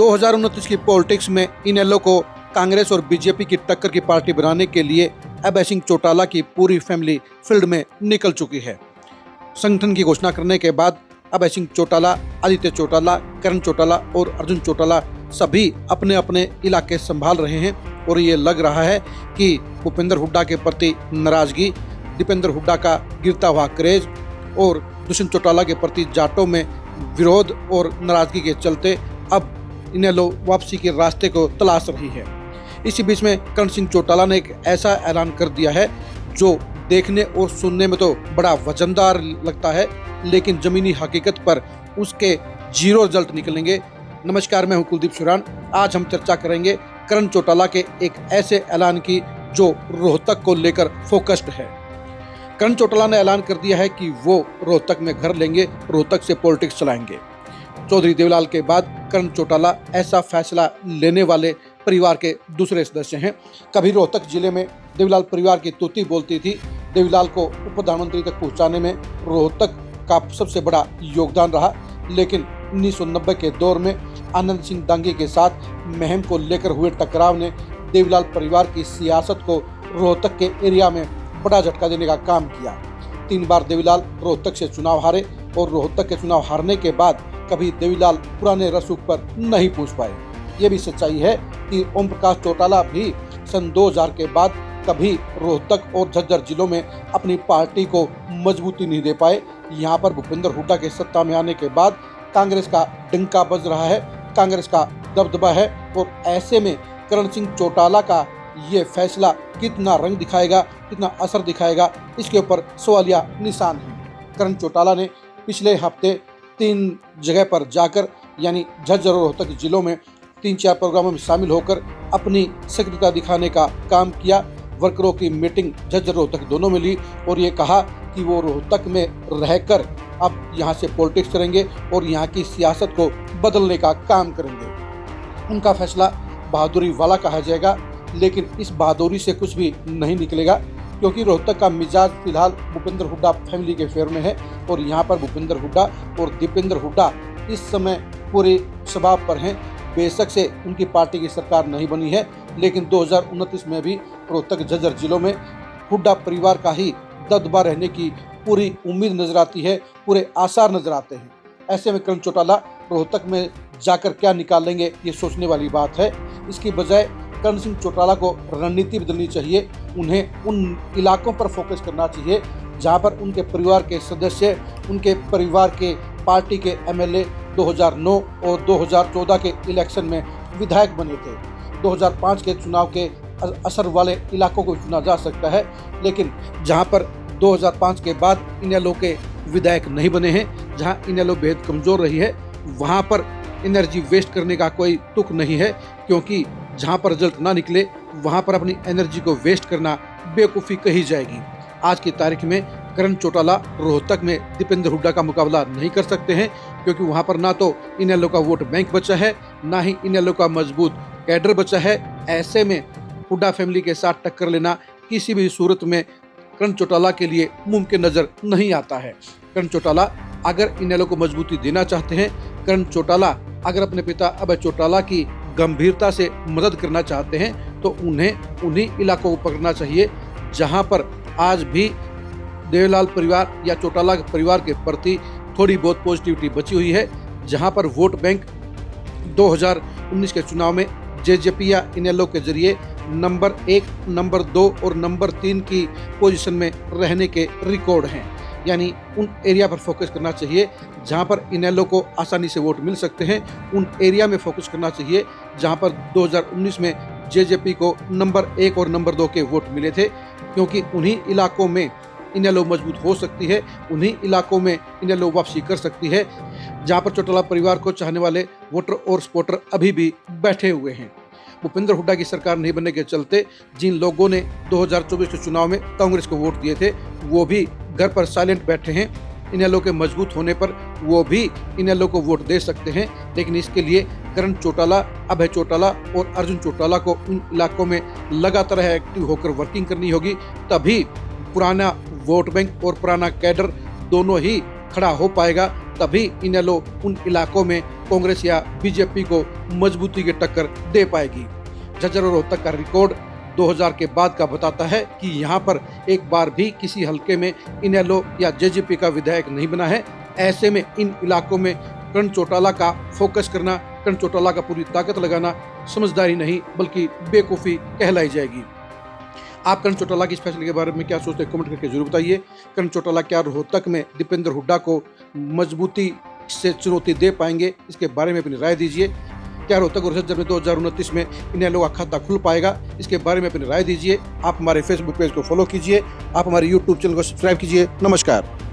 2029 की पॉलिटिक्स में इनेलो को कांग्रेस और बीजेपी की टक्कर की पार्टी बनाने के लिए अभय सिंह चौटाला की पूरी फैमिली फील्ड में निकल चुकी है। संगठन की घोषणा करने के बाद अभय सिंह चौटाला, आदित्य चौटाला, करण चौटाला और अर्जुन चौटाला सभी अपने अपने इलाके संभाल रहे हैं और ये लग रहा है कि भूपेंद्र हुड्डा के प्रति नाराजगी, दीपेंद्र हुड्डा का गिरता हुआ क्रेज और दुष्यंत चौटाला के प्रति जाटों में विरोध और नाराजगी के चलते अब इनेलो वापसी के रास्ते को तलाश रही है। इसी बीच में करण सिंह चौटाला ने एक ऐसा ऐलान कर दिया है जो देखने और सुनने में तो बड़ा वजनदार लगता है, लेकिन जमीनी हकीकत पर उसके जीरो रिजल्ट निकलेंगे। नमस्कार, मैं हूं कुलदीप सुरान। आज हम चर्चा करेंगे करण चौटाला के एक ऐसे ऐलान की जो रोहतक को लेकर फोकस्ड है। करण चौटाला ने ऐलान कर दिया है कि वो रोहतक में घर लेंगे, रोहतक से पॉलिटिक्स चलाएंगे। चौधरी देवीलाल के बाद करण चौटाला ऐसा फैसला लेने वाले परिवार के दूसरे सदस्य हैं। कभी रोहतक जिले में देवीलाल परिवार की तूती बोलती थी। देवीलाल को उप प्रधानमंत्री तक पहुंचाने में रोहतक का सबसे बड़ा योगदान रहा, लेकिन 1990 के दौर में आनंद सिंह दांगी के साथ महम को लेकर हुए टकराव ने देवीलाल परिवार की सियासत को रोहतक के एरिया में बड़ा झटका देने का काम किया। 3 बार देवीलाल रोहतक से चुनाव हारे और रोहतक के चुनाव हारने के बाद कभी देवीलाल पुराने रसूख पर नहीं पहुंच पाए। ये भी सच्चाई है कि ओम प्रकाश चौटाला भी सन 2000 के बाद कभी रोहतक और झज्जर जिलों में अपनी पार्टी को मजबूती नहीं दे पाए। यहाँ पर भूपेंद्र हुड्डा के सत्ता में आने के बाद कांग्रेस का डंका बज रहा है, कांग्रेस का दबदबा है और ऐसे में करण सिंह चौटाला का ये फैसला कितना रंग दिखाएगा, कितना असर दिखाएगा, इसके ऊपर सवालिया निशान है। करण चौटाला ने पिछले हफ्ते 3 जगह पर जाकर यानी झज्जर और रोहतक जिलों में 3-4 प्रोग्रामों में शामिल होकर अपनी सक्रियता दिखाने का काम किया। वर्करों की मीटिंग झज्जर रोहतक दोनों में ली और ये कहा कि वो रोहतक में रहकर अब यहाँ से पॉलिटिक्स करेंगे और यहाँ की सियासत को बदलने का काम करेंगे। उनका फैसला बहादुरी वाला कहा जाएगा, लेकिन इस बहादुरी से कुछ भी नहीं निकलेगा, क्योंकि रोहतक का मिजाज फिलहाल भूपेंद्र हुड्डा फैमिली के फेवर में है और यहाँ पर भूपेंद्र हुड्डा और दीपेंद्र हुड्डा इस समय पूरे शबाब पर हैं। बेशक से उनकी पार्टी की सरकार नहीं बनी है, लेकिन 2029 में भी रोहतक झज्जर जिलों में हुड्डा परिवार का ही दबदबा रहने की पूरी उम्मीद नजर आती है, पूरे आसार नजर आते हैं। ऐसे में करण चौटाला रोहतक में जाकर क्या निकाल लेंगे, ये सोचने वाली बात है। इसकी बजाय करण सिंह चौटाला को रणनीति बदलनी चाहिए। उन्हें उन इलाकों पर फोकस करना चाहिए जहां पर उनके परिवार के सदस्य, उनके परिवार के पार्टी के एमएलए 2009 और 2014 के इलेक्शन में विधायक बने थे। 2005 के चुनाव के असर वाले इलाकों को चुना जा सकता है, लेकिन जहां पर 2005 के बाद इनेलो के विधायक नहीं बने हैं, जहां इनेलो बेहद कमजोर रही है, वहां पर एनर्जी वेस्ट करने का कोई तुक नहीं है, क्योंकि जहां पर रिजल्ट ना निकले वहां पर अपनी एनर्जी को वेस्ट करना बेवकूफ़ी कही जाएगी। आज की तारीख में करण चौटाला रोहतक में दीपेंद्र हुड्डा का मुकाबला नहीं कर सकते हैं, क्योंकि वहां पर ना तो इनेलो का वोट बैंक बचा है, ना ही इनेलो का मजबूत कैडर बचा है। ऐसे में हुड्डा फैमिली के साथ टक्कर लेना किसी भी सूरत में करण चौटाला के लिए मुमकिन नजर नहीं आता है। करण चौटाला अगर इनेलो को मजबूती देना चाहते हैं, करण चौटाला अगर अपने पिता अभय चौटाला की गंभीरता से मदद करना चाहते हैं, तो उन्हें उन्हीं इलाकों को पकड़ना चाहिए जहां पर आज भी देवीलाल परिवार या चौटाला परिवार के प्रति थोड़ी बहुत पॉजिटिविटी बची हुई है, जहां पर वोट बैंक 2019 के चुनाव में जेजेपी या इनेलो के जरिए नंबर 1, नंबर 2 और नंबर 3 की पोजीशन में रहने के रिकॉर्ड हैं। यानी उन एरिया पर फोकस करना चाहिए जहां पर इनेलो को आसानी से वोट मिल सकते हैं। उन एरिया में फोकस करना चाहिए जहां पर 2019 में जेजेपी को नंबर 1 और नंबर 2 के वोट मिले थे, क्योंकि उन्हीं इलाकों में इनेलो मजबूत हो सकती है, उन्हीं इलाकों में इनेलो वापसी कर सकती है जहां पर चौटाला परिवार को चाहने वाले वोटर और सपोर्टर अभी भी बैठे हुए हैं। भूपेंद्र हुड्डा की सरकार नहीं बनने के चलते जिन लोगों ने 2024 के चुनाव में कांग्रेस को वोट दिए थे, वो भी घर पर साइलेंट बैठे हैं। इनेलो के मजबूत होने पर वो भी इनेलो को वोट दे सकते हैं, लेकिन इसके लिए करण चौटाला, अभय चौटाला और अर्जुन चौटाला को उन इलाकों में लगातार एक्टिव होकर वर्किंग करनी होगी। तभी पुराना वोट बैंक और पुराना कैडर दोनों ही खड़ा हो पाएगा, तभी इनेलो उन इलाकों में कांग्रेस या बीजेपी को मजबूती की टक्कर दे पाएगी। झज्जर और रोहतक का रिकॉर्ड 2000 के बाद का बताता है कि यहाँ पर एक बार भी किसी हलके में इनेलो या जेजेपी का विधायक नहीं बना है। ऐसे में इन इलाकों में करण चौटाला का फोकस करना, करण चौटाला का पूरी ताकत लगाना समझदारी नहीं बल्कि बेवकूफ़ी कहलाई जाएगी। आप करण चौटाला की इस फैसले के बारे में क्या सोचते हैं, कमेंट करके जरूर बताइए। करण चौटाला क्या रोहतक में दीपेंद्र हुड्डा को मजबूती से चुनौती दे पाएंगे, इसके बारे में अपनी राय दीजिए। क्या रोहतक और झज्जर में 2029 में इनेलो का खाता खुल पाएगा, इसके बारे में अपनी राय दीजिए। आप हमारे फेसबुक पेज को फॉलो कीजिए, आप हमारे यूट्यूब चैनल को सब्सक्राइब कीजिए। नमस्कार।